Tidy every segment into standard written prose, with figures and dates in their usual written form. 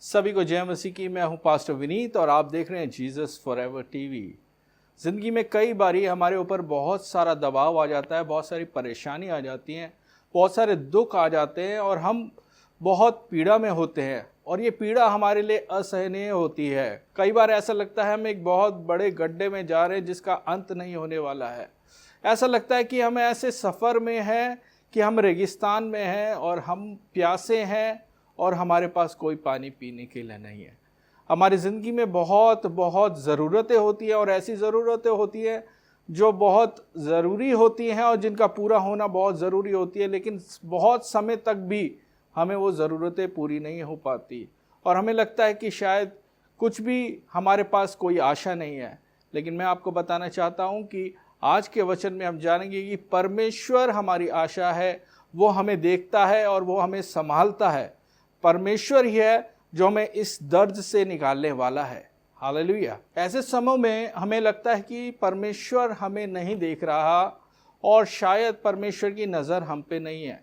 सभी को जय मसीह की। मैं हूं पास्टर विनीत और आप देख रहे हैं जीसस फॉरएवर टीवी। ज़िंदगी में कई बारी हमारे ऊपर बहुत सारा दबाव आ जाता है, बहुत सारी परेशानी आ जाती हैं, बहुत सारे दुख आ जाते हैं और हम बहुत पीड़ा में होते हैं और ये पीड़ा हमारे लिए असहनीय होती है। कई बार ऐसा लगता है हम एक बहुत बड़े गड्ढे में जा रहे हैं जिसका अंत नहीं होने वाला है। ऐसा लगता है कि हम ऐसे सफ़र में हैं कि हम रेगिस्तान में हैं और हम प्यासे हैं और हमारे पास कोई पानी पीने के लिए नहीं है। हमारी ज़िंदगी में बहुत बहुत ज़रूरतें होती हैं और ऐसी ज़रूरतें होती हैं जो बहुत ज़रूरी होती हैं और जिनका पूरा होना बहुत ज़रूरी होती है, लेकिन बहुत समय तक भी हमें वो ज़रूरतें पूरी नहीं हो पाती और हमें लगता है कि शायद कुछ भी हमारे पास कोई आशा नहीं है। लेकिन मैं आपको बताना चाहता हूँ कि आज के वचन में हम जानेंगे कि परमेश्वर हमारी आशा है, वो हमें देखता है और वो हमें संभालता है। परमेश्वर ही है जो हमें इस दर्द से निकालने वाला है। हालेलुया। ऐसे समय में हमें लगता है कि परमेश्वर हमें नहीं देख रहा और शायद परमेश्वर की नज़र हम पे नहीं है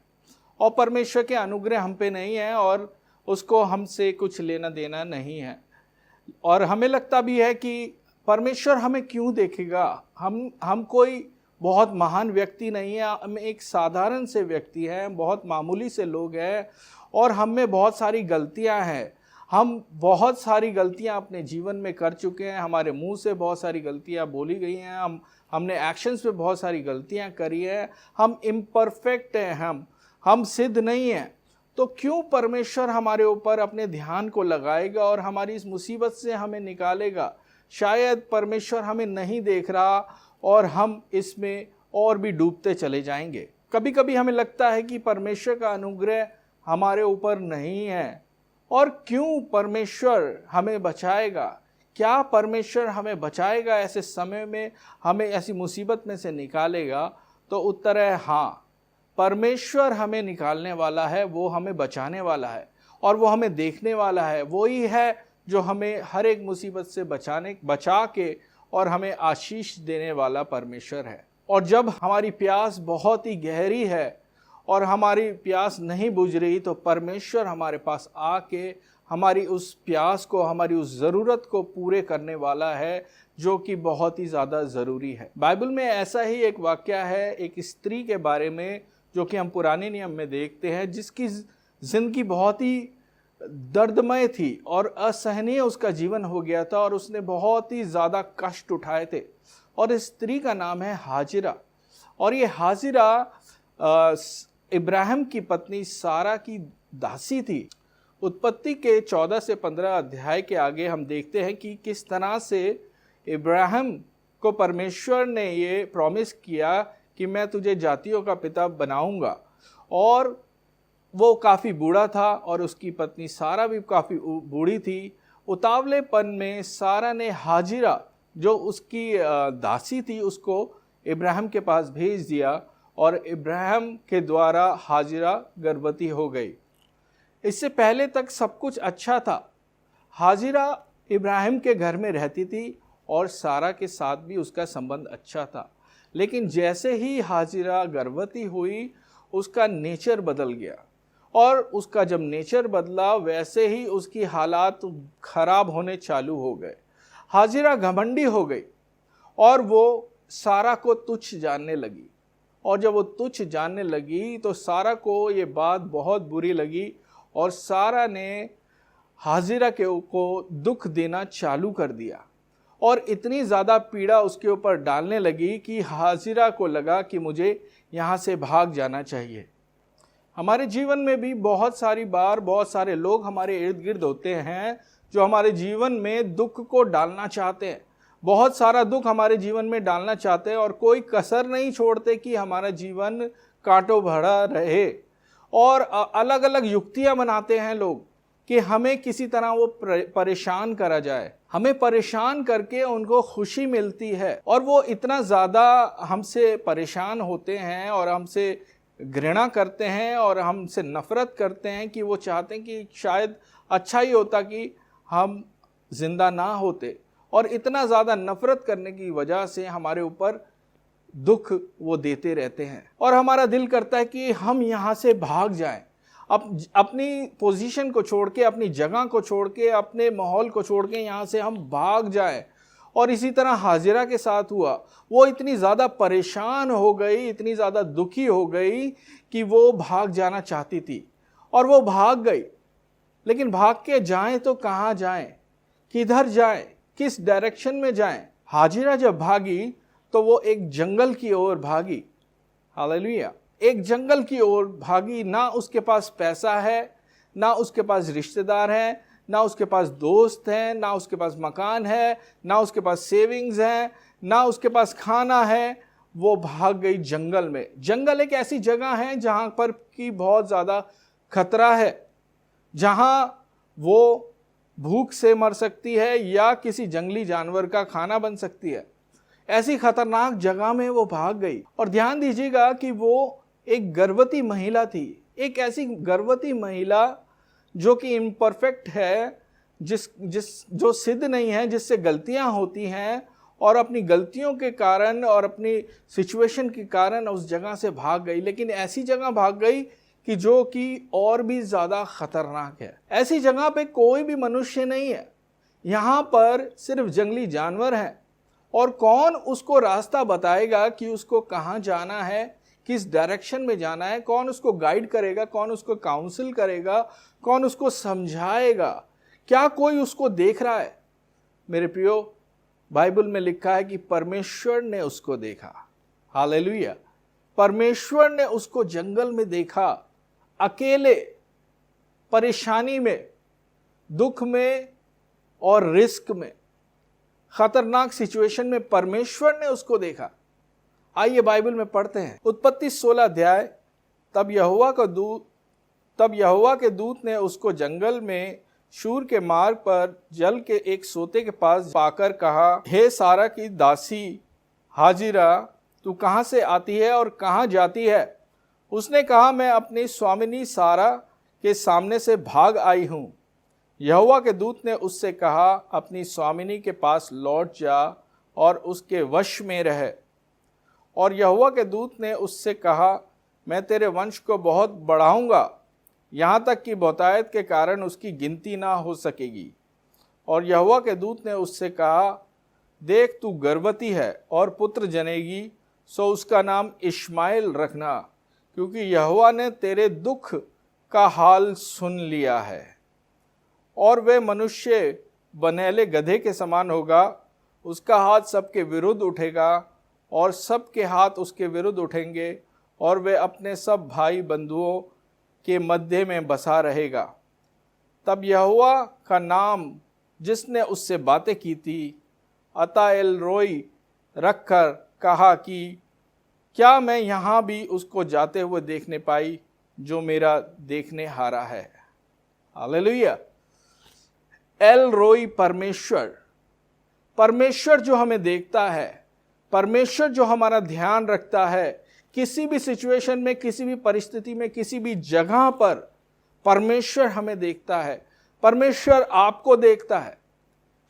और परमेश्वर के अनुग्रह हम पे नहीं है और उसको हमसे कुछ लेना देना नहीं है। और हमें लगता भी है कि परमेश्वर हमें क्यों देखेगा। हम कोई बहुत महान व्यक्ति नहीं है, हम एक साधारण से व्यक्ति हैं, बहुत मामूली से लोग हैं और हम में बहुत सारी गलतियां हैं। हम बहुत सारी गलतियां अपने जीवन में कर चुके हैं, हमारे मुंह से बहुत सारी गलतियां बोली गई हैं, हमने एक्शंस पे बहुत सारी गलतियां करी हैं। हम इम्परफेक्ट हैं, हम सिद्ध नहीं हैं। तो क्यों परमेश्वर हमारे ऊपर अपने ध्यान को लगाएगा और हमारी इस मुसीबत से हमें निकालेगा। शायद परमेश्वर हमें नहीं देख रहा और हम इसमें और भी डूबते चले जाएंगे। कभी कभी हमें लगता है कि परमेश्वर का अनुग्रह हमारे ऊपर नहीं है और क्यों परमेश्वर हमें बचाएगा। क्या परमेश्वर हमें बचाएगा ऐसे समय में, हमें ऐसी मुसीबत में से निकालेगा। तो उत्तर है हाँ, परमेश्वर हमें निकालने वाला है, वो हमें बचाने वाला है और वो हमें देखने वाला है। वो ही है जो हमें हर एक मुसीबत से बचा के और हमें आशीष देने वाला परमेश्वर है। और जब हमारी प्यास बहुत ही गहरी है और हमारी प्यास नहीं बुझ रही तो परमेश्वर हमारे पास आके हमारी उस प्यास को, हमारी उस ज़रूरत को पूरे करने वाला है जो कि बहुत ही ज़्यादा ज़रूरी है। बाइबल में ऐसा ही एक वाक़या है एक स्त्री के बारे में जो कि हम पुराने नियम में देखते हैं, जिसकी ज़िंदगी बहुत ही दर्दमय थी और असहनीय उसका जीवन हो गया था और उसने बहुत ही ज़्यादा कष्ट उठाए थे। और इस स्त्री का नाम है हाजिरा और ये हाजिरा इब्राहिम की पत्नी सारा की दासी थी। उत्पत्ति के 14 से 15 अध्याय के आगे हम देखते हैं कि किस तरह से इब्राहिम को परमेश्वर ने ये प्रॉमिस किया कि मैं तुझे जातियों का पिता बनाऊंगा। और वो काफ़ी बूढ़ा था और उसकी पत्नी सारा भी काफ़ी बूढ़ी थी। उतावलेपन में सारा ने हाजिरा जो उसकी दासी थी उसको इब्राहिम के पास भेज दिया और इब्राहिम के द्वारा हाजिरा गर्भवती हो गई। इससे पहले तक सब कुछ अच्छा था। हाजिरा इब्राहिम के घर में रहती थी और सारा के साथ भी उसका संबंध अच्छा था। लेकिन जैसे ही हाजिरा गर्भवती हुई उसका नेचर बदल गया और उसका जब नेचर बदला वैसे ही उसकी हालात खराब होने चालू हो गए। हाजिरा घमंडी हो गई और वो सारा को तुच्छ जानने लगी और जब वो तुच्छ जानने लगी तो सारा को ये बात बहुत बुरी लगी और सारा ने हाजिरा को दुख देना चालू कर दिया और इतनी ज़्यादा पीड़ा उसके ऊपर डालने लगी कि हाजिरा को लगा कि मुझे यहाँ से भाग जाना चाहिए। हमारे जीवन में भी बहुत सारी बार बहुत सारे लोग हमारे इर्द गिर्द होते हैं जो हमारे जीवन में दुख को डालना चाहते हैं, बहुत सारा दुख हमारे जीवन में डालना चाहते हैं और कोई कसर नहीं छोड़ते कि हमारा जीवन कांटों भरा रहे। और अलग अलग युक्तियां बनाते हैं लोग कि हमें किसी तरह वो परेशान करा जाए, हमें परेशान करके उनको खुशी मिलती है और वो इतना ज़्यादा हमसे परेशान होते हैं और हमसे घृणा करते हैं और हमसे नफ़रत करते हैं कि वो चाहते हैं कि शायद अच्छा ही होता कि हम जिंदा ना होते। और इतना ज़्यादा नफ़रत करने की वजह से हमारे ऊपर दुख वो देते रहते हैं और हमारा दिल करता है कि हम यहाँ से भाग जाएं, अपनी पोजीशन को छोड़ के, अपनी जगह को छोड़ के, अपने माहौल को छोड़ के यहाँ से हम भाग जाएं। और इसी तरह हाजिरा के साथ हुआ। वो इतनी ज़्यादा परेशान हो गई, इतनी ज़्यादा दुखी हो गई कि वो भाग जाना चाहती थी और वो भाग गई। लेकिन भाग के जाएं तो कहाँ जाएं, किधर जाएं, किस डायरेक्शन में जाएं? हाजिरा जब भागी तो वो एक जंगल की ओर भागी। हालेलुया। एक जंगल की ओर भागी। ना उसके पास पैसा है, ना उसके पास रिश्तेदार हैं, ना उसके पास दोस्त हैं, ना उसके पास मकान है, ना उसके पास सेविंग्स हैं, ना उसके पास खाना है। वो भाग गई जंगल में। जंगल एक ऐसी जगह है जहाँ पर की बहुत ज़्यादा खतरा है, जहाँ वो भूख से मर सकती है या किसी जंगली जानवर का खाना बन सकती है। ऐसी खतरनाक जगह में वो भाग गई। और ध्यान दीजिएगा कि वो एक गर्भवती महिला थी। एक ऐसी गर्भवती महिला जो कि इम्परफेक्ट है, जो सिद्ध नहीं है, जिससे गलतियां होती हैं, और अपनी गलतियों के कारण और अपनी सिचुएशन के कारण उस जगह से भाग गई। लेकिन ऐसी जगह भाग गई कि जो कि और भी ज़्यादा खतरनाक है। ऐसी जगह पे कोई भी मनुष्य नहीं है, यहाँ पर सिर्फ जंगली जानवर हैं। और कौन उसको रास्ता बताएगा कि उसको कहाँ जाना है, किस डायरेक्शन में जाना है? कौन उसको गाइड करेगा? कौन उसको काउंसिल करेगा? कौन उसको समझाएगा? क्या कोई उसको देख रहा है? मेरे प्रियो, बाइबल में लिखा है कि परमेश्वर ने उसको देखा। हालेलुया। परमेश्वर ने उसको जंगल में देखा, अकेले, परेशानी में, दुख में और रिस्क में, खतरनाक सिचुएशन में परमेश्वर ने उसको देखा। आइए बाइबल में पढ़ते हैं। उत्पत्ति 16 अध्याय। तब यहोवा के दूत ने उसको जंगल में शूर के मार्ग पर जल के एक सोते के पास पाकर कहा, हे सारा की दासी हाजिरा, तू कहाँ से आती है और कहाँ जाती है? उसने कहा, मैं अपनी स्वामिनी सारा के सामने से भाग आई हूँ। यहोवा के दूत ने उससे कहा, अपनी स्वामिनी के पास लौट जा और उसके वश में रह। और यहोवा के दूत ने उससे कहा, मैं तेरे वंश को बहुत बढ़ाऊंगा, यहाँ तक कि बहुतायत के कारण उसकी गिनती ना हो सकेगी। और यहोवा के दूत ने उससे कहा, देख तू गर्भवती है और पुत्र जनेगी, सो उसका नाम इश्माएल रखना, क्योंकि यहोवा ने तेरे दुख का हाल सुन लिया है। और वह मनुष्य बनेले गधे के समान होगा, उसका हाथ सबके विरुद्ध उठेगा और सबके हाथ उसके विरुद्ध उठेंगे, और वह अपने सब भाई बंधुओं के मध्य में बसा रहेगा। तब यहोवा का नाम जिसने उससे बातें की थी अताएल रोई रखकर कहा कि क्या मैं यहाँ भी उसको जाते हुए देखने पाई जो मेरा देखने हारा है। हालेलुया। एल रोई परमेश्वर, परमेश्वर जो हमें देखता है, परमेश्वर जो हमारा ध्यान रखता है, किसी भी सिचुएशन में, किसी भी परिस्थिति में, किसी भी जगह पर परमेश्वर हमें देखता है। परमेश्वर आपको देखता है।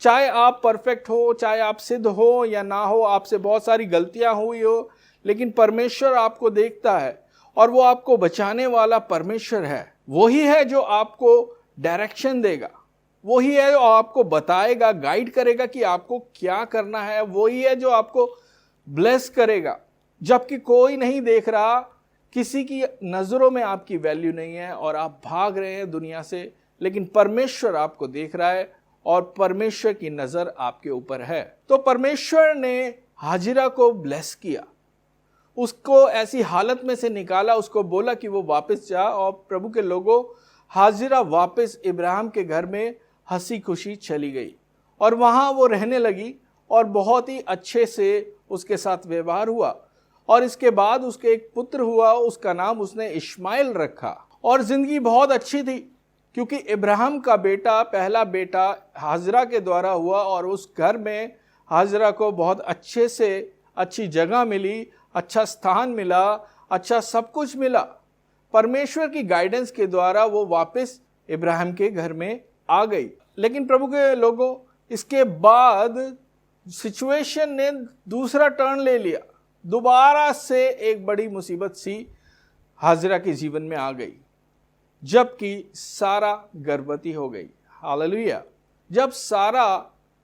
चाहे आप परफेक्ट हो, चाहे आप सिद्ध हो या ना हो, आपसे बहुत सारी गलतियां हुई हो, लेकिन परमेश्वर आपको देखता है और वो आपको बचाने वाला परमेश्वर है। वही है जो आपको डायरेक्शन देगा, वही है जो आपको बताएगा, गाइड करेगा कि आपको क्या करना है। वही है जो आपको ब्लेस करेगा। जबकि कोई नहीं देख रहा, किसी की नज़रों में आपकी वैल्यू नहीं है और आप भाग रहे हैं दुनिया से, लेकिन परमेश्वर आपको देख रहा है और परमेश्वर की नज़र आपके ऊपर है। तो परमेश्वर ने हाजिरा को ब्लेस किया, उसको ऐसी हालत में से निकाला, उसको बोला कि वो वापस जा। और प्रभु के लोगों, हाजिरा वापस इब्राहिम के घर में हंसी खुशी चली गई और वहाँ वो रहने लगी और बहुत ही अच्छे से उसके साथ व्यवहार हुआ। और इसके बाद उसके एक पुत्र हुआ, उसका नाम उसने इश्माएल रखा। और ज़िंदगी बहुत अच्छी थी क्योंकि इब्राहिम का बेटा, पहला बेटा हाजिरा के द्वारा हुआ और उस घर में हाजिरा को बहुत अच्छे से अच्छी जगह मिली, अच्छा स्थान मिला, अच्छा सब कुछ मिला। परमेश्वर की गाइडेंस के द्वारा वो वापस इब्राहिम के घर में आ गई। लेकिन प्रभु के लोगों, इसके बाद सिचुएशन ने दूसरा टर्न ले लिया। दोबारा से एक बड़ी मुसीबत सी हाजिरा के जीवन में आ गई। जबकि सारा गर्भवती हो गई। हालेलुया। जब सारा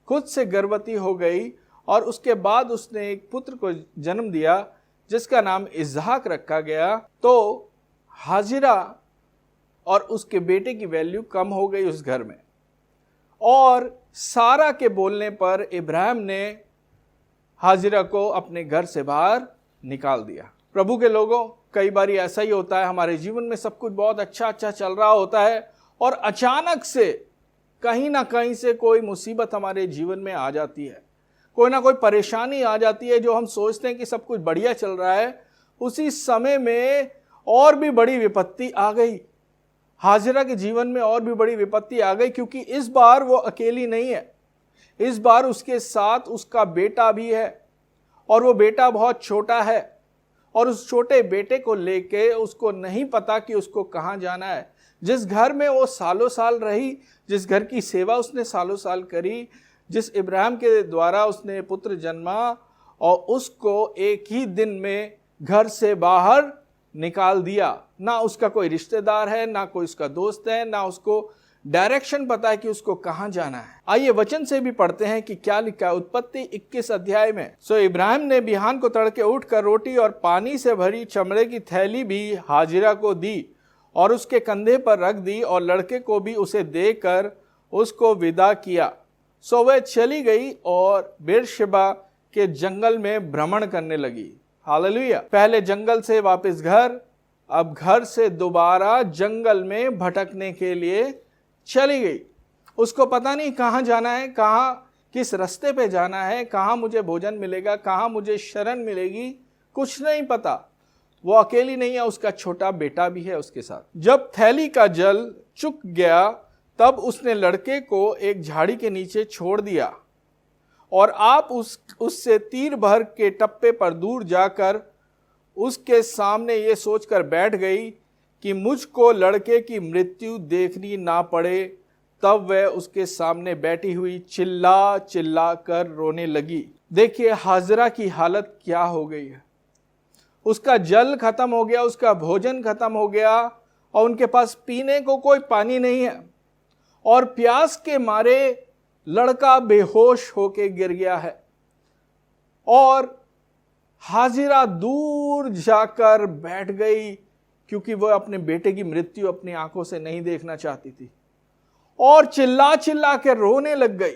खुद से गर्भवती हो गई और उसके बाद उसने एक पुत्र को जन्म दिया जिसका नाम इसहाक रखा गया, तो हाजिरा और उसके बेटे की वैल्यू कम हो गई उस घर में। और सारा के बोलने पर इब्राहिम ने हाजिरा को अपने घर से बाहर निकाल दिया। प्रभु के लोगों, कई बार ऐसा ही होता है, हमारे जीवन में सब कुछ बहुत अच्छा चल रहा होता है और अचानक से कहीं ना कहीं से कोई मुसीबत हमारे जीवन में आ जाती है, कोई ना कोई परेशानी आ जाती है। जो हम सोचते हैं कि सब कुछ बढ़िया चल रहा है, उसी समय में और भी बड़ी विपत्ति आ गई। हाजिरा के जीवन में और भी बड़ी विपत्ति आ गई, क्योंकि इस बार वो अकेली नहीं है, इस बार उसके साथ उसका बेटा भी है और वो बेटा बहुत छोटा है। और उस छोटे बेटे को लेके उसको नहीं पता कि उसको कहाँ जाना है। जिस घर में वो सालों साल रही, जिस घर की सेवा उसने सालों साल करी, जिस इब्राहिम के द्वारा उसने पुत्र जन्मा, और उसको एक ही दिन में घर से बाहर निकाल दिया। ना उसका कोई रिश्तेदार है, ना कोई उसका दोस्त है, ना उसको डायरेक्शन पता है कि उसको कहाँ जाना है। आइए वचन से भी पढ़ते हैं कि क्या लिखा है उत्पत्ति 21 अध्याय में। सो इब्राहिम ने बिहान को तड़के उठकर रोटी और पानी से भरी चमड़े की थैली भी हाजिरा को दी और उसके कंधे पर रख दी और लड़के को भी उसे देकर उसको विदा किया। सो वह चली गई और बेरशेबा के जंगल में भ्रमण करने लगी। हालेलुया। पहले जंगल से वापस घर, अब घर से दोबारा जंगल में भटकने के लिए चली गई। उसको पता नहीं कहाँ जाना है, कहाँ किस रास्ते पे जाना है, कहाँ मुझे भोजन मिलेगा, कहाँ मुझे शरण मिलेगी, कुछ नहीं पता। वो अकेली नहीं है, उसका छोटा बेटा भी है उसके साथ। जब थैली का जल चुक गया तब उसने लड़के को एक झाड़ी के नीचे छोड़ दिया और आप उससे तीर भर के टप्पे पर दूर जाकर उसके सामने ये सोचकर बैठ गई कि मुझको लड़के की मृत्यु देखनी ना पड़े। तब वह उसके सामने बैठी हुई चिल्ला चिल्ला कर रोने लगी। देखिए हाजिरा की हालत क्या हो गई है। उसका जल खत्म हो गया, उसका भोजन खत्म हो गया और उनके पास पीने को कोई पानी नहीं है और प्यास के मारे लड़का बेहोश होके गिर गया है। और हाजिरा दूर जाकर बैठ गई क्योंकि वह अपने बेटे की मृत्यु अपनी आंखों से नहीं देखना चाहती थी और चिल्ला चिल्ला कर रोने लग गई,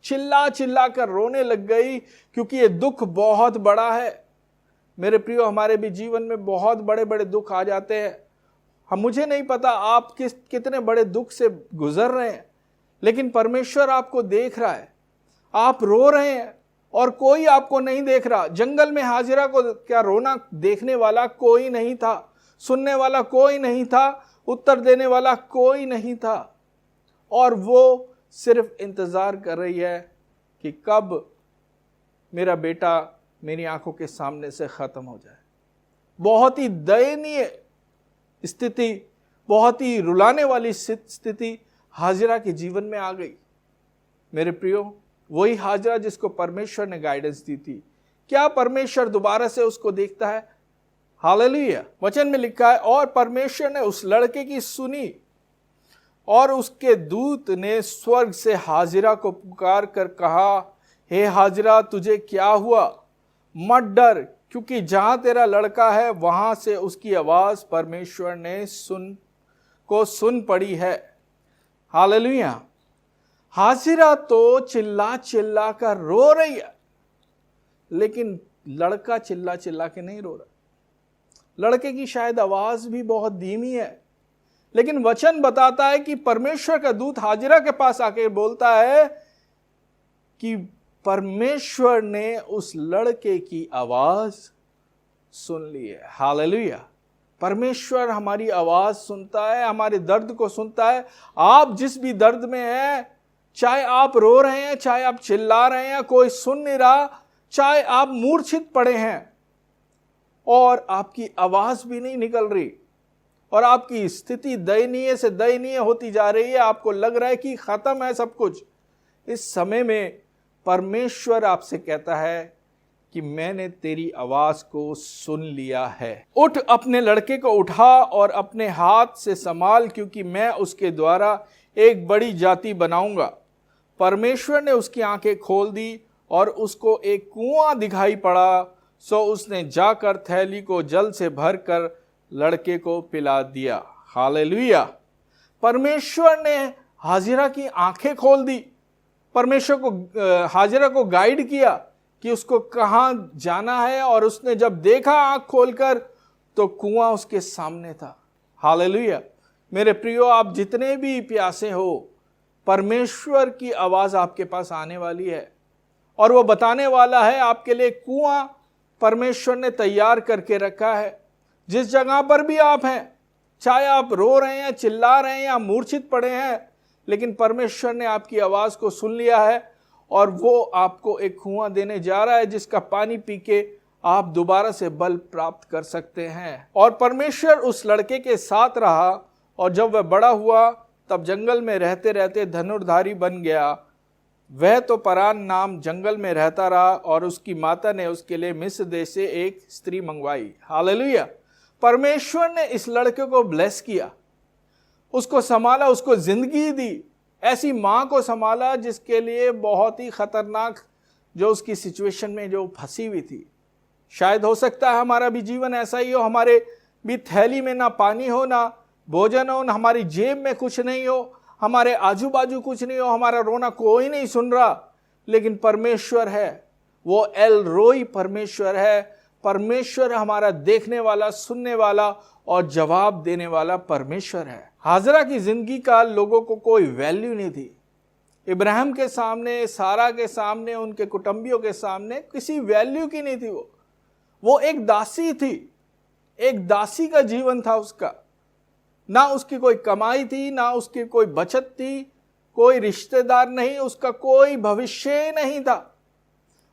चिल्ला चिल्ला कर रोने लग गई क्योंकि ये दुख बहुत बड़ा है। मेरे प्रियो, हमारे भी जीवन में बहुत बड़े बड़े दुख आ जाते हैं। मुझे नहीं पता आप कितने बड़े दुख से गुजर रहे हैं, लेकिन परमेश्वर आपको देख रहा है। आप रो रहे हैं और कोई आपको नहीं देख रहा। जंगल में हाजिरा को क्या रोना देखने वाला कोई नहीं था, सुनने वाला कोई नहीं था, उत्तर देने वाला कोई नहीं था। और वो सिर्फ इंतजार कर रही है कि कब मेरा बेटा मेरी आंखों के सामने से खत्म हो जाए। बहुत ही दयनीय स्थिति, बहुत ही रुलाने वाली स्थिति हाजिरा के जीवन में आ गई। मेरे प्रियो, वही हाजिरा जिसको परमेश्वर ने गाइडेंस दी थी, क्या परमेश्वर दोबारा से उसको देखता है? हालेलुया। वचन में लिखा है, और परमेश्वर ने उस लड़के की सुनी और उसके दूत ने स्वर्ग से हाजिरा को पुकार कर कहा, हे हाजिरा, तुझे क्या हुआ? मत डर, क्योंकि जहां तेरा लड़का है वहां से उसकी आवाज परमेश्वर ने सुन पड़ी है। हालेलुया। हाजिरा तो चिल्ला चिल्ला कर रो रही है, लेकिन लड़का चिल्ला चिल्ला के नहीं रो रहा। लड़के की शायद आवाज भी बहुत धीमी है, लेकिन वचन बताता है कि परमेश्वर का दूत हाजिरा के पास आके बोलता है कि परमेश्वर ने उस लड़के की आवाज सुन ली है। हालेलुया। परमेश्वर हमारी आवाज सुनता है, हमारे दर्द को सुनता है। आप जिस भी दर्द में हैं, चाहे आप रो रहे हैं, चाहे आप चिल्ला रहे हैं, कोई सुन नहीं रहा, चाहे आप मूर्छित पड़े हैं और आपकी आवाज भी नहीं निकल रही और आपकी स्थिति दयनीय से दयनीय होती जा रही है, आपको लग रहा है कि खत्म है सब कुछ। इस समय में परमेश्वर आपसे कहता है कि मैंने तेरी आवाज को सुन लिया है। उठ, अपने लड़के को उठा और अपने हाथ से संभाल, क्योंकि मैं उसके द्वारा एक बड़ी जाति बनाऊंगा। परमेश्वर ने उसकी आंखें खोल दी और उसको एक कुआं दिखाई पड़ा, सो उसने जाकर थैली को जल से भरकर लड़के को पिला दिया। हालेलुया। परमेश्वर ने हाजिरा की आंखें खोल दी। परमेश्वर को हाजिरा को गाइड किया कि उसको कहाँ जाना है, और उसने जब देखा आंख खोलकर तो कुआं उसके सामने था। हालेलुया। मेरे प्रियो, आप जितने भी प्यासे हो, परमेश्वर की आवाज आपके पास आने वाली है और वो बताने वाला है आपके लिए कुआं परमेश्वर ने तैयार करके रखा है। जिस जगह पर भी आप हैं, चाहे आप रो रहे हैं, चिल्ला रहे हैं या मूर्छित पड़े हैं, लेकिन परमेश्वर ने आपकी आवाज को सुन लिया है और वो आपको एक कुआं देने जा रहा है जिसका पानी पी के आप दोबारा से बल प्राप्त कर सकते हैं। और परमेश्वर उस लड़के के साथ रहा, और जब वह बड़ा हुआ तब जंगल में रहते रहते धनुर्धारी बन गया। वह तो परान नाम जंगल में रहता रहा, और उसकी माता ने उसके लिए मिस्र देश से एक स्त्री मंगवाई। हालेलुया। परमेश्वर ने इस लड़के को ब्लेस किया, उसको संभाला, उसको जिंदगी दी। ऐसी माँ को संभाला जिसके लिए बहुत ही खतरनाक जो उसकी सिचुएशन में जो फंसी हुई थी। शायद हो सकता है हमारा भी जीवन ऐसा ही हो, हमारे भी थैली में ना पानी हो, ना भोजन हो, ना हमारी जेब में कुछ नहीं हो, हमारे आजू बाजू कुछ नहीं हो, हमारा रोना कोई नहीं सुन रहा, लेकिन परमेश्वर है, वो एल रोई परमेश्वर है। परमेश्वर हमारा देखने वाला, सुनने वाला और जवाब देने वाला परमेश्वर है। हाजरा की जिंदगी का लोगों को कोई वैल्यू नहीं थी। इब्राहिम के सामने, सारा के सामने, उनके कुटुंबियों के सामने किसी वैल्यू की नहीं थी। वो एक दासी थी, एक दासी का जीवन था उसका। ना उसकी कोई कमाई थी, ना उसकी कोई बचत थी, कोई रिश्तेदार नहीं, उसका कोई भविष्य नहीं था।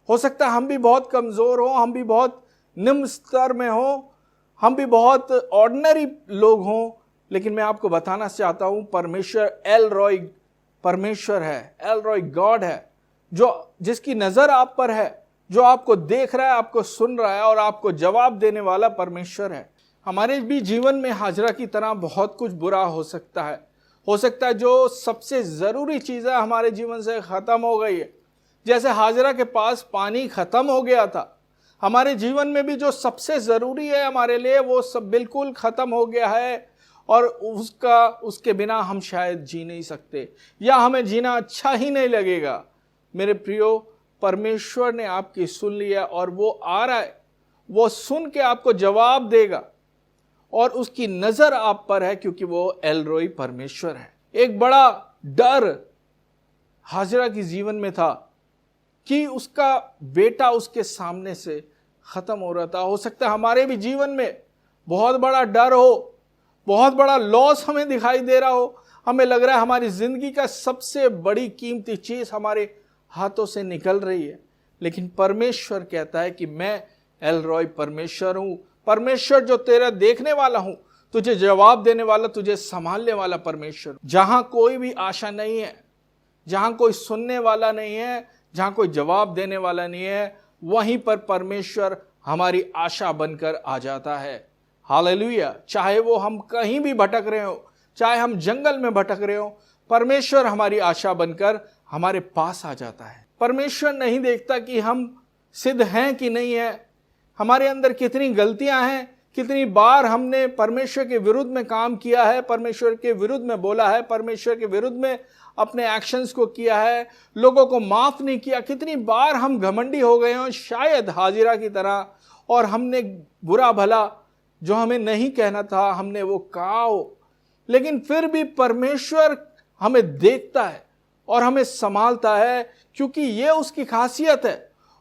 हो सकता है हम भी बहुत कमजोर हो, हम भी बहुत निम्न स्तर में हो, हम भी बहुत ऑर्डिनरी लोग हों, लेकिन मैं आपको बताना चाहता हूं परमेश्वर एल रॉय परमेश्वर है, एल रॉय गॉड है, जो जिसकी नजर आप पर है, जो आपको देख रहा है, आपको सुन रहा है और आपको जवाब देने वाला परमेश्वर है। हमारे भी जीवन में हाजरा की तरह बहुत कुछ बुरा हो सकता है जो सबसे जरूरी चीज है हमारे जीवन से खत्म हो गई है। जैसे हाजरा के पास पानी खत्म हो गया था, हमारे जीवन में भी जो सबसे जरूरी है हमारे लिए वो सब बिल्कुल खत्म हो गया है, और उसके बिना हम शायद जी नहीं सकते, या हमें जीना अच्छा ही नहीं लगेगा। मेरे प्रियो, परमेश्वर ने आपकी सुन लिया और वो आ रहा है, वो सुन के आपको जवाब देगा, और उसकी नजर आप पर है, क्योंकि वो एल रोई परमेश्वर है। एक बड़ा डर हाजरा की जीवन में था कि उसका बेटा उसके सामने से खत्म हो रहा था। हो सकता है हमारे भी जीवन में बहुत बड़ा डर हो, बहुत बड़ा लॉस हमें दिखाई दे रहा हो, हमें लग रहा है हमारी जिंदगी का सबसे बड़ी कीमती चीज हमारे हाथों से निकल रही है, लेकिन परमेश्वर कहता है कि मैं एल रॉय परमेश्वर हूं, परमेश्वर जो तेरा देखने वाला हूं, तुझे जवाब देने वाला, तुझे संभालने वाला परमेश्वर। जहां कोई भी आशा नहीं है, जहां कोई सुनने वाला नहीं है, जहां कोई जवाब देने वाला नहीं है, वहीं पर परमेश्वर हमारी आशा बनकर आ जाता है। हालेलुया। चाहे वो हम कहीं भी भटक रहे हो, चाहे हम जंगल में भटक रहे हो, परमेश्वर हमारी आशा बनकर हमारे पास आ जाता है। परमेश्वर नहीं देखता कि हम सिद्ध हैं कि नहीं है, हमारे अंदर कितनी गलतियां हैं, कितनी बार हमने परमेश्वर के विरुद्ध में काम किया है, परमेश्वर के विरुद्ध में बोला है, परमेश्वर के विरुद्ध में अपने एक्शंस को किया है, लोगों को माफ नहीं किया। कितनी बार हम घमंडी हो गए हो, शायद हाजिरा की तरह, और हमने बुरा भला जो हमें नहीं कहना था हमने वो कहा हो, लेकिन फिर भी परमेश्वर हमें देखता है और हमें संभालता है, क्योंकि ये उसकी खासियत है।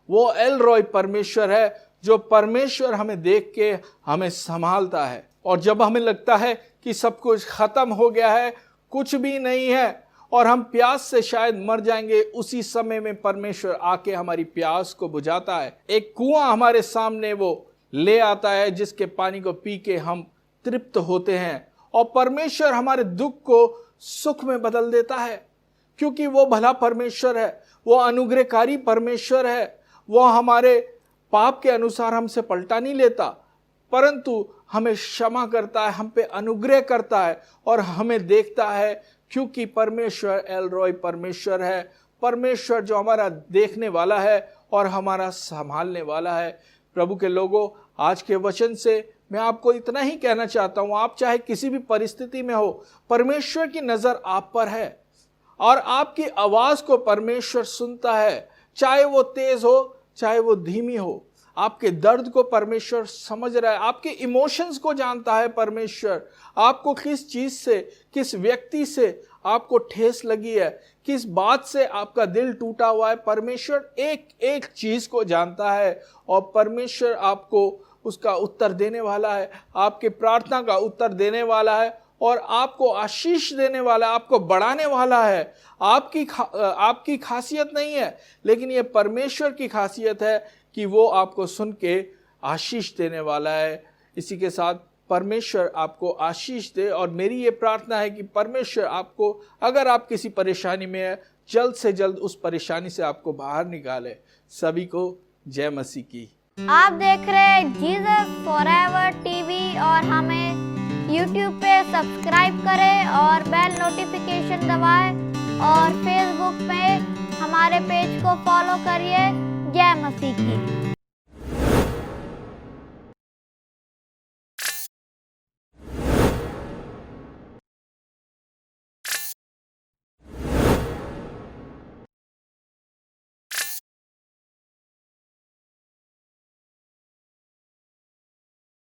वो एल रॉय परमेश्वर है, जो परमेश्वर हमें देख के हमें संभालता है। और जब हमें लगता है कि सब कुछ खत्म हो गया है, कुछ भी नहीं है और हम प्यास से शायद मर जाएंगे, उसी समय में परमेश्वर आके हमारी प्यास को बुझाता है। एक कुआं हमारे सामने वो ले आता है जिसके पानी को पी के हम तृप्त होते हैं, और परमेश्वर हमारे दुख को सुख में बदल देता है, क्योंकि वो भला परमेश्वर है, वो अनुग्रहकारी परमेश्वर है, वो हमारे पाप के अनुसार हमसे पलटा नहीं लेता, परंतु हमें क्षमा करता है, हम पे अनुग्रह करता है और हमें देखता है, क्योंकि परमेश्वर एल रॉय परमेश्वर है, परमेश्वर जो हमारा देखने वाला है और हमारा संभालने वाला है। प्रभु के लोगों, आज के वचन से मैं आपको इतना ही कहना चाहता हूं, आप चाहे किसी भी परिस्थिति में हो, परमेश्वर की नजर आप पर है और आपकी आवाज को परमेश्वर सुनता है, चाहे वो तेज हो चाहे वो धीमी हो। आपके दर्द को परमेश्वर समझ रहा है, आपके इमोशंस को जानता है परमेश्वर। आपको किस चीज से, किस व्यक्ति से आपको ठेस लगी है, किस बात से आपका दिल टूटा हुआ है, परमेश्वर एक एक चीज को जानता है और परमेश्वर आपको उसका उत्तर देने वाला है, आपके प्रार्थना का उत्तर देने वाला है और आपको आशीष देने वाला है, आपको बढ़ाने वाला है। आपकी खासियत नहीं है, लेकिन ये परमेश्वर की खासियत है कि वो आपको सुन के आशीष देने वाला है। इसी के साथ परमेश्वर आपको आशीष दे और मेरी ये प्रार्थना है कि परमेश्वर आपको, अगर आप किसी परेशानी में है, जल्द से जल्द उस परेशानी से आपको बाहर निकाले। सभी को जय मसीह की। आप देख रहे हैं जीसस फॉरएवर टीवी और हमें YouTube पे सब्सक्राइब करें और बेल नोटिफिकेशन दबाएं और Facebook पे हमारे पेज को फॉलो करिए। जय मसीह की।